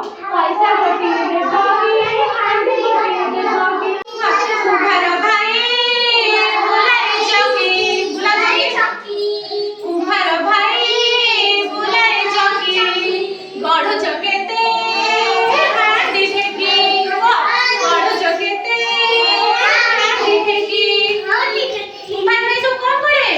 पैसा गोटिए देबगी हांडी गोटिए देबगी कुम्हार भाई बुलाई चौकी बुलाई चौकी कुम्हार भाई बुलाई चौकी गढ़ चकेते हांडी ठेकी गढ़ चकेते हांडी ठेकी कुम्हार भाई सब कौन करे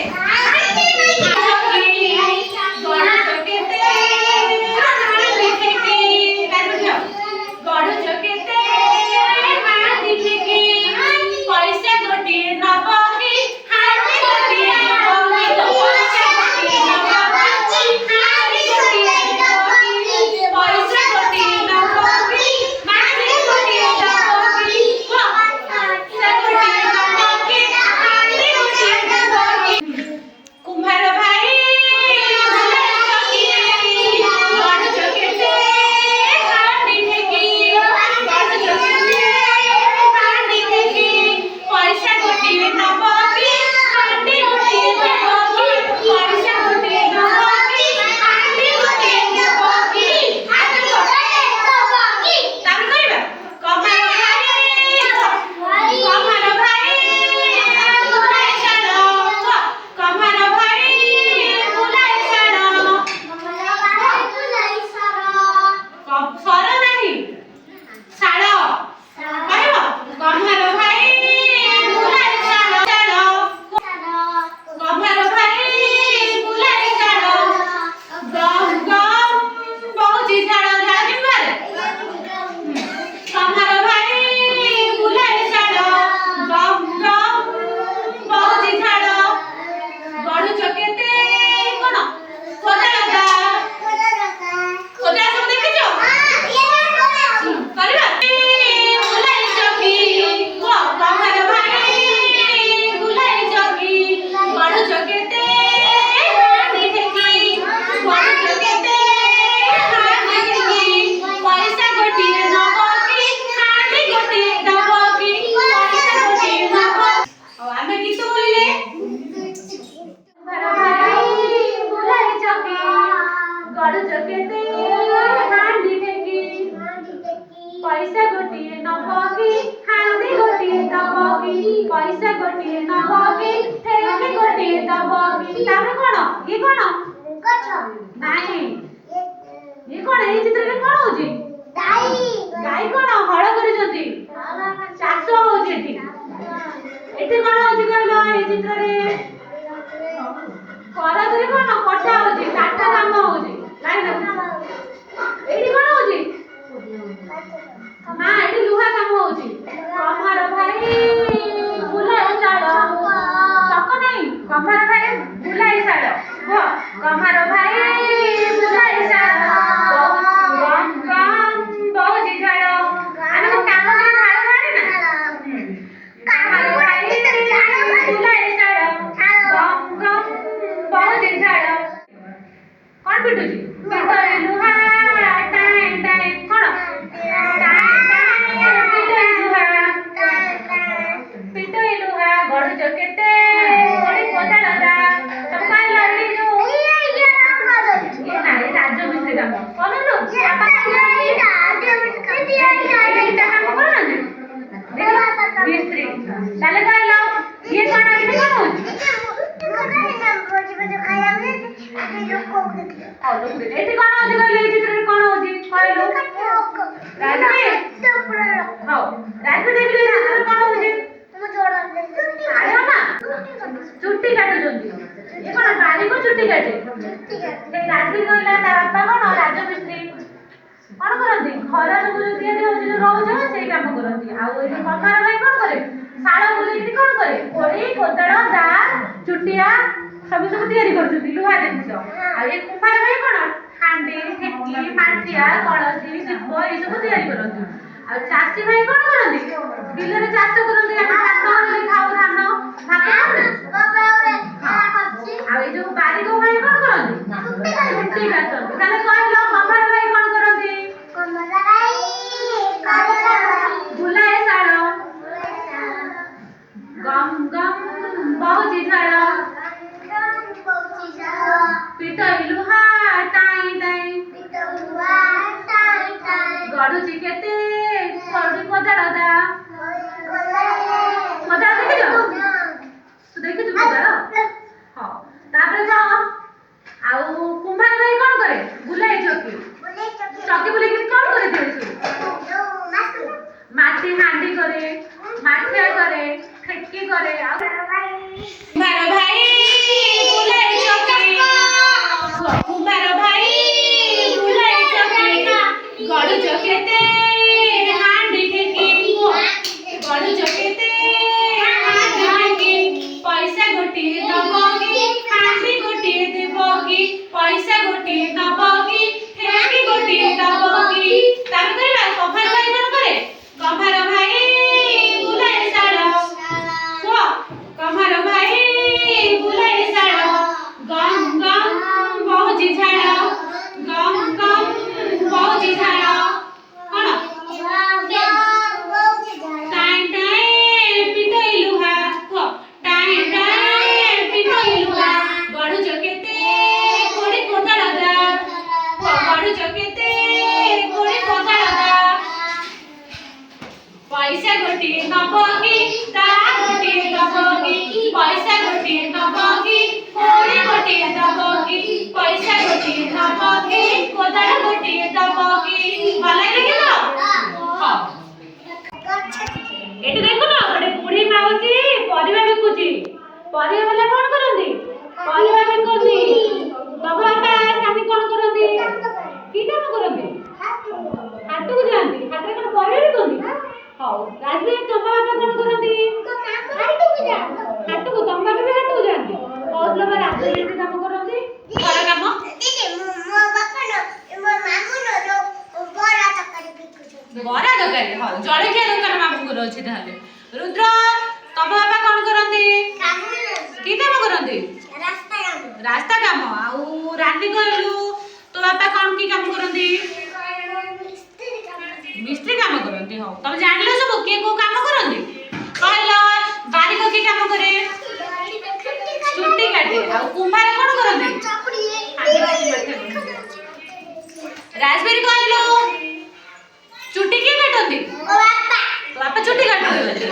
पैसा गोटिए नबगी हांडी गोटिए दबगी पैसा गोटिए नबगी ठेकी गोटिए दबगी तामे कोन ये कोन गछ नाही ये कोन ए चित्र रे कोन होजी गाई गाई कोन हळ करि जंती चाष होजी एठी कोन होजी कहलो ए चित्र रे करा दरे कोन कटा होजी काटा काम होजी लाइन एठी कोन होजी ना एठी लुहा काम होजी कमार भाई बुलाई साड़ चक नहीं कमार भाई बुलाई साड़ हो कमार भाई बुलाई साड़ गम गम बहुजी झाड़ आने को काम ना झाड़ मारे ना कमार भाई बुलाई साड़ गम गम बहुजी झाड़ कौन पिटुजी पिटो लुहा टाइम टाइम थोड़ा चकेते बड़ी कोदालदा सकाल लड़ी जो ये ना ये राज्य मिस्त्री काम कोन लो राज्य मिस्त्री ये काम कोन देखो मिस्त्री ताले कहलो ये कोन एठी कोन होजी बजे खाया में लोग को देखले एठी कोन होजी कहले ए चित्र रे कोन होजी कहलो राज्य हां राज्य देखले चित्र कोन होजी चुट्टी काटु जंती ये कोन गाड़ी को चुट्टी काटे ए राजी कहला ता बापा कोन राज मिस्त्री कोन करंती घर सब जो दिया दे होची जो रहउ जा सेही काम करंती आ ओइ कमार भाई कोन करे साळ बुलेती कोन करे कोड़ी कोदड़ दा चुट्टिया सब सब तयारी करछुती लुहा जिनिस आ ए कुमार भाई कोन हांडी ठेकी माठिया कळसी सिप ए सब तयारी करंती आ चासी भाई कोन करंती बिल रे चाष करंती आ धान खाऊ धान भात बाबा रे आ ए जो बारी को भाई कोन करंती छुट्टी काटंती ताले कहलो कमार भाई कोन करंती कमार भाई बुलाए साड़ गम गम बहुजी झाड़ पिटो लुहा टाई टाई पिटो लुहा टाई टाई करे, माठिया करे, ठेकी करे, कुम्हार भाई बुलाई चौकी, कुम्हार भाई बुलाई चौकी, गड़ु चकेते हांडी ठेकी, गड़ु चकेते हांडी ठेकी, पैसा गोटिए दबकी, हांडी गोटिए देबकी, पैसा गोटिए दबकी, ठेकी गोटिए दबकी। तार करबा कम्हार भाई कोन करे, कम्हार भाई बुलाई साड़ा, को कम्हार भाई बुलाई साड़ा, गम गम बहुजी झाड़ा, गम गम बहुजी झाड़ा, कोन टाइम टाइम पिटोई लुहा, को टाइम टाइम पिटोई लुहा, गड़ु चकेते कोड़ी कोदाळ दा, को गड़ु चकेते कोड़ी कोदाळ दा, पैसा गोटिए दबकी, ता गोटिए दबकी, पैसा गोटिए दबकी, कोड़ी गोटिए दबकी, पैसा गोटिए दबकी, कोदाळ गोटिए दबकी। ଭଲ ଲାଗିଲା ତ? ହଁ। ଏଠି ଦେଖୁନ ଗୋଟେ ବୁଢୀ ମାଉସୀ ପରିବା ବିକୁଛି। ପରିବା ବାଲା କଣ କରନ୍ତି? ପରିବା ବିକନ୍ତି। ତମ ବାପା ସ୍ୱାମୀ କଣ କରନ୍ତି? କି କାମ କରନ୍ତି? ହାଟକୁ ଯାଆନ୍ତି। ହାଟରେ କଣ ପରିବା ବିକନ୍ତି? ହଉ ରାଜବୀର ତମ ବାପା କଣ କରନ୍ତି? ହାଟକୁ ତମ ବାପା ବି ହାଟକୁ ଯାଆନ୍ତି। କହୁଥିଲ ବା ରାଜବୀର ଏଠି କାମ କରନ୍ତି ଘର କାମ। ବରା ଦୋକାନ ହଉ ଜଳଖିଆ ଦୋକାନ ମାମୁଙ୍କର ଅଛି ତାହେଲେ। ରୁଦ୍ର ତମ ବାପା କଣ କରନ୍ତି? କି କାମ କରନ୍ତି? ରାସ୍ତା କାମ। ଆଉ ରାନୀ କହିଲୁ ତୋ ବାପା କଣ କି କାମ କରନ୍ତି? ମିସ୍ତ୍ରୀ କାମ କରନ୍ତି। ହଉ ତମେ ଜାଣିଲ ସବୁ କିଏ କୋଉ କାମ କରନ୍ତି? କହିଲ ବାରିକ କି କାମ କରେ? ଚୁଟି କାଟେ। ଆଉ କୁମ୍ଭାର କଣ କରନ୍ତି? ରାଜବେରୀ କହିଲୁ ଚୁଟି କିଏ କାଟନ୍ତି? ତୋ ବାପା ଚୁଟି କାଟନ୍ତି।